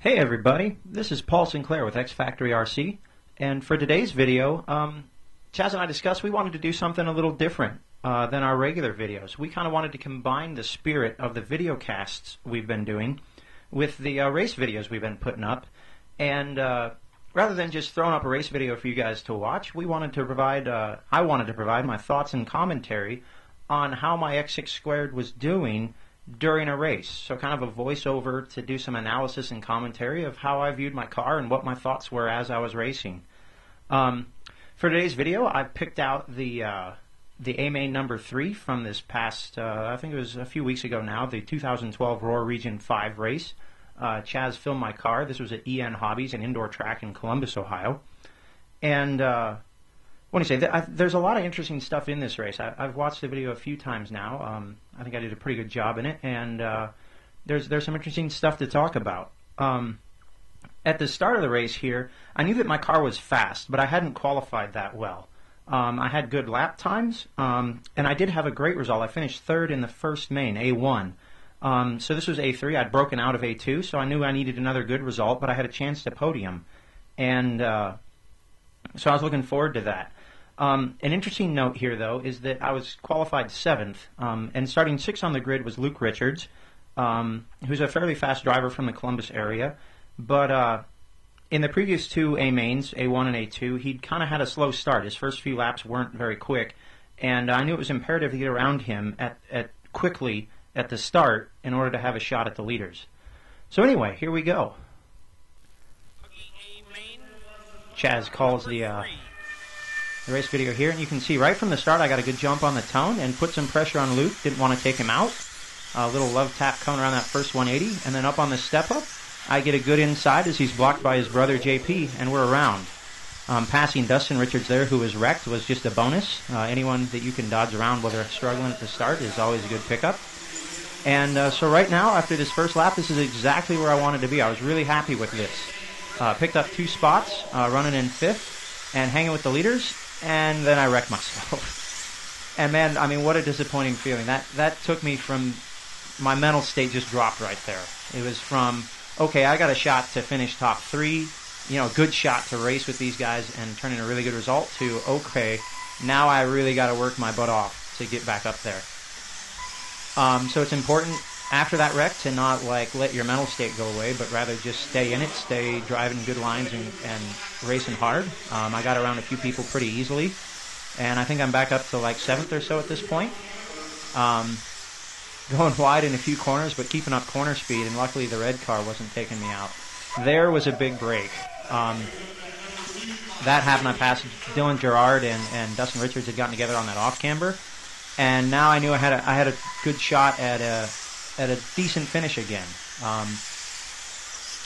Hey everybody, this is Paul Sinclair with X Factory RC, and for today's video, Chaz and I discussed we wanted to do something a little different than our regular videos. We kind of wanted to combine the spirit of the video casts we've been doing with the race videos we've been putting up, and rather than just throwing up a race video for you guys to watch, we wanted to provide, I wanted to provide my thoughts and commentary on how my X6 Squared was doing during a race. So kind of a voiceover to do some analysis and commentary of how I viewed my car and what my thoughts were as I was racing. For today's video, I picked out the A-Main number 3 from this past, I think it was a few weeks ago now, the 2012 Roar Region 5 race. Chaz filmed my car. This was at EN Hobbies, an indoor track in Columbus, Ohio. And what do you say? There's a lot of interesting stuff in this race. I've watched the video a few times now. I think I did a pretty good job in it, and there's some interesting stuff to talk about. At the start of the race here, I knew that my car was fast, but I hadn't qualified that well. I had good lap times, and I did have a great result. I finished third in the first main, A1. So this was A3. I'd broken out of A2, so I knew I needed another good result, but I had a chance to podium. And so I was looking forward to that. An interesting note here, though, is that I was qualified 7th, and starting 6th on the grid was Luke Richards, who's a fairly fast driver from the Columbus area. But in the previous two A-Mains, A1 and A2, he'd kind of had a slow start. His first few laps weren't very quick, and I knew it was imperative to get around him quickly at the start in order to have a shot at the leaders. So anyway, here we go. Chaz calls the race video here, and you can see right from the start I got a good jump on the tone and put some pressure on Luke. Didn't want to take him out. A little love tap coming around that first 180, and then up on the step up I get a good inside as he's blocked by his brother JP, and we're around. Passing Dustin Richards there, who was wrecked, was just a bonus. Anyone that you can dodge around while they're struggling at the start is always a good pickup. And so right now, after this first lap, this is exactly where I wanted to be. I was really happy with this. Picked up 2 spots, running in 5th and hanging with the leaders, and then I wrecked myself. And man, I mean, what a disappointing feeling. That took me from, my mental state just dropped right there. It was from, okay, I got a shot to finish top 3, a good shot to race with these guys and turn in a really good result, to, okay, now I really got to work my butt off to get back up there. So it's important after that wreck to not let your mental state go away, but rather just stay in it, stay driving good lines and racing hard. I got around a few people pretty easily, and I think I'm back up to 7th or so at this point. Going wide in a few corners, but keeping up corner speed, and luckily the red car wasn't taking me out. There was a big break. That happened. I passed Dylan Gerard and Dustin Richards had gotten together on that off camber, and now I knew I had a good shot at a decent finish again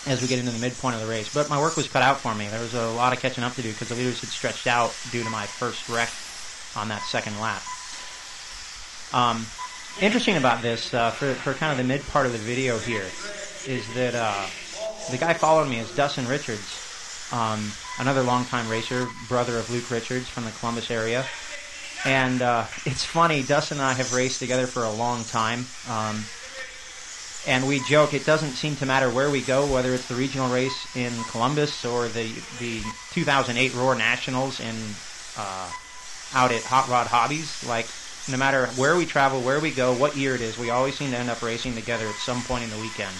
as we get into the midpoint of the race. But my work was cut out for me. There was a lot of catching up to do because the leaders had stretched out due to my first wreck on that second lap. Interesting about this, for kind of the mid part of the video here, is that the guy following me is Dustin Richards, another longtime racer, brother of Luke Richards from the Columbus area. And it's funny, Dustin and I have raced together for a long time. And we joke, it doesn't seem to matter where we go, whether it's the regional race in Columbus or the 2008 Roar Nationals out at Hot Rod Hobbies. No matter where we travel, where we go, what year it is, we always seem to end up racing together at some point in the weekend.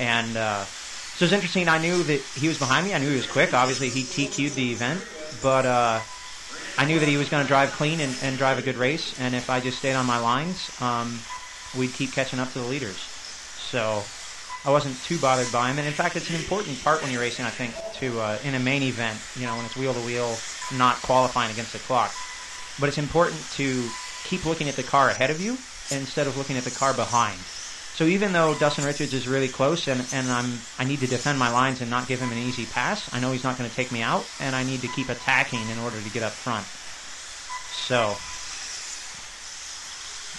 And so it's interesting. I knew that he was behind me. I knew he was quick. Obviously, he TQ'd the event. But I knew that he was going to drive clean and drive a good race. And if I just stayed on my lines, we'd keep catching up to the leaders. So I wasn't too bothered by him. And in fact, it's an important part when you're racing, I think, to in a main event, when it's wheel-to-wheel, not qualifying against the clock. But it's important to keep looking at the car ahead of you instead of looking at the car behind. So even though Dustin Richards is really close and I need to defend my lines and not give him an easy pass, I know he's not going to take me out, and I need to keep attacking in order to get up front. So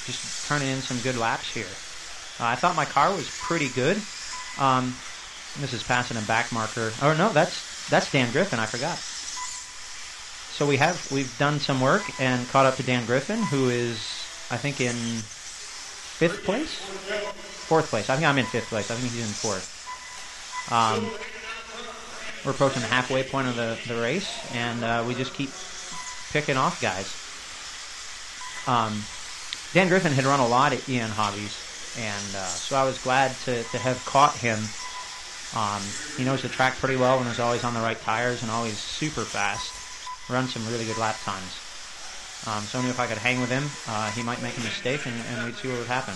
just turning in some good laps here. I thought my car was pretty good. This is passing a back marker. Oh no, that's Dan Griffin. I forgot. So we've done some work and caught up to Dan Griffin, who is, I think, in 5th place? 4th place. I think I'm in 5th place. I think he's in 4th. We're approaching the halfway point of the race, and we just keep picking off guys. Dan Griffin had run a lot at EN Hobbies, and so I was glad to have caught him. He knows the track pretty well and is always on the right tires and always super fast. Runs some really good lap times. So I knew if I could hang with him, he might make a mistake, and we'd see what would happen.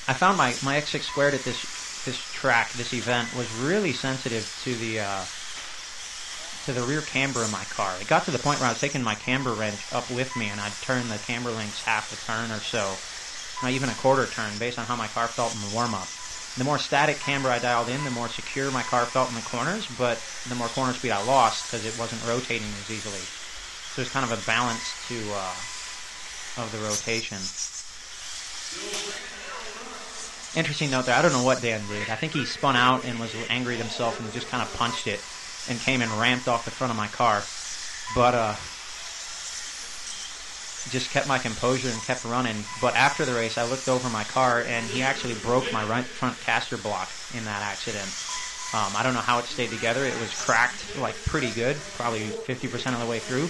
I found my X6 squared at this track, this event, was really sensitive to the rear camber of my car. It got to the point where I was taking my camber wrench up with me, and I'd turn the camber links half a turn or so, not even a quarter turn, based on how my car felt in the warm-up. The more static camber I dialed in, the more secure my car felt in the corners, but the more corner speed I lost because it wasn't rotating as easily. So there's kind of a balance of the rotation. Interesting note there, I don't know what Dan did. I think he spun out and was angry at himself and just kind of punched it and came and ramped off the front of my car. But just kept my composure and kept running. But after the race, I looked over my car, and he actually broke my right front caster block in that accident. I don't know how it stayed together. It was cracked like pretty good, probably 50% of the way through.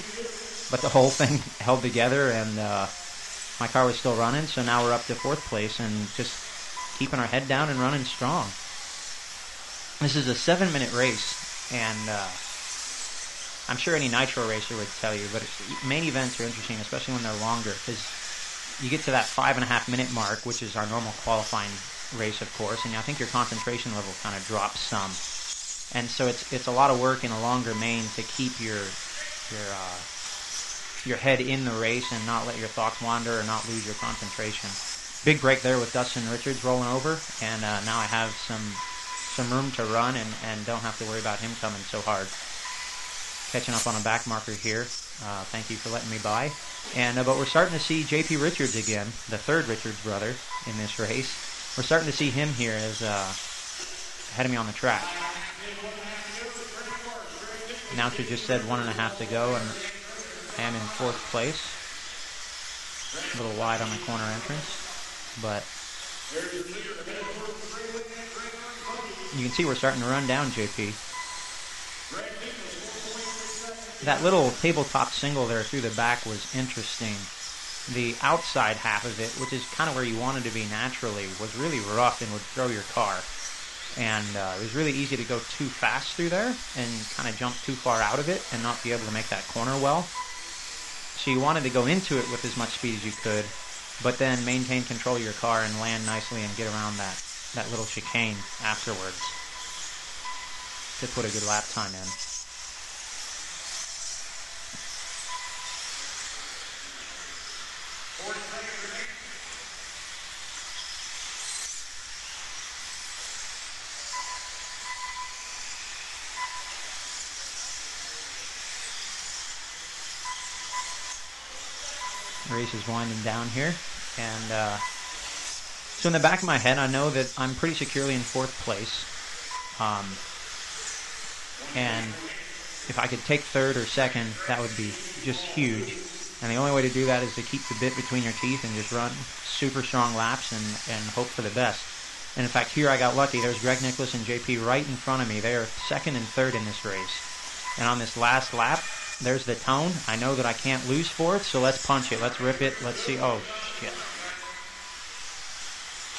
But the whole thing held together, and my car was still running. So now we're up to 4th place and just keeping our head down and running strong. This is a 7-minute race, and I'm sure any nitro racer would tell you, but main events are interesting, especially when they're longer, because you get to that 5.5-minute mark, which is our normal qualifying race, of course, and I think your concentration level kind of drops some. And so it's a lot of work in a longer main to keep your head in the race and not let your thoughts wander or not lose your concentration. Big break there with Dustin Richards rolling over, and now I have some room to run and don't have to worry about him coming so hard. Catching up on a back marker here. Thank you for letting me by. And but we're starting to see J.P. Richards again, the third Richards brother in this race. We're starting to see him here as ahead of me on the track. Announcer just said 1.5 to go, and I am in 4th place. A little wide on the corner entrance, but you can see we're starting to run down JP. That little tabletop single there through the back was interesting. The outside half of it, which is kind of where you wanted to be naturally, was really rough and would throw your car. And it was really easy to go too fast through there and kind of jump too far out of it and not be able to make that corner well. So you wanted to go into it with as much speed as you could, but then maintain control of your car and land nicely and get around that little chicane afterwards to put a good lap time in. The race is winding down here, and so in the back of my head I know that I'm pretty securely in 4th place, and if I could take 3rd or 2nd, that would be just huge, and the only way to do that is to keep the bit between your teeth and just run super strong laps and hope for the best. And in fact, here I got lucky. There's Greg Nicholas and JP right in front of me. They are 2nd and 3rd in this race, and on this last lap, there's the tone. I know that I can't lose 4th, so let's punch it. Let's rip it. Let's see. Oh, shit.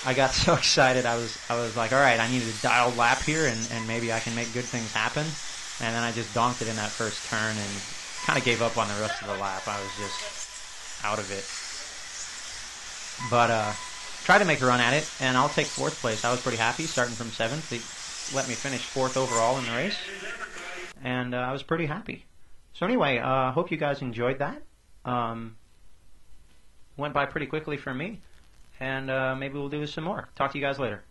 I got so excited. I was like, all right, I need a dialed lap here, and maybe I can make good things happen. And then I just donked it in that first turn and kind of gave up on the rest of the lap. I was just out of it. But tried to make a run at it, and I'll take 4th place. I was pretty happy starting from 7th. They let me finish 4th overall in the race, and I was pretty happy. So anyway, hope you guys enjoyed that. Went by pretty quickly for me, and maybe we'll do some more. Talk to you guys later.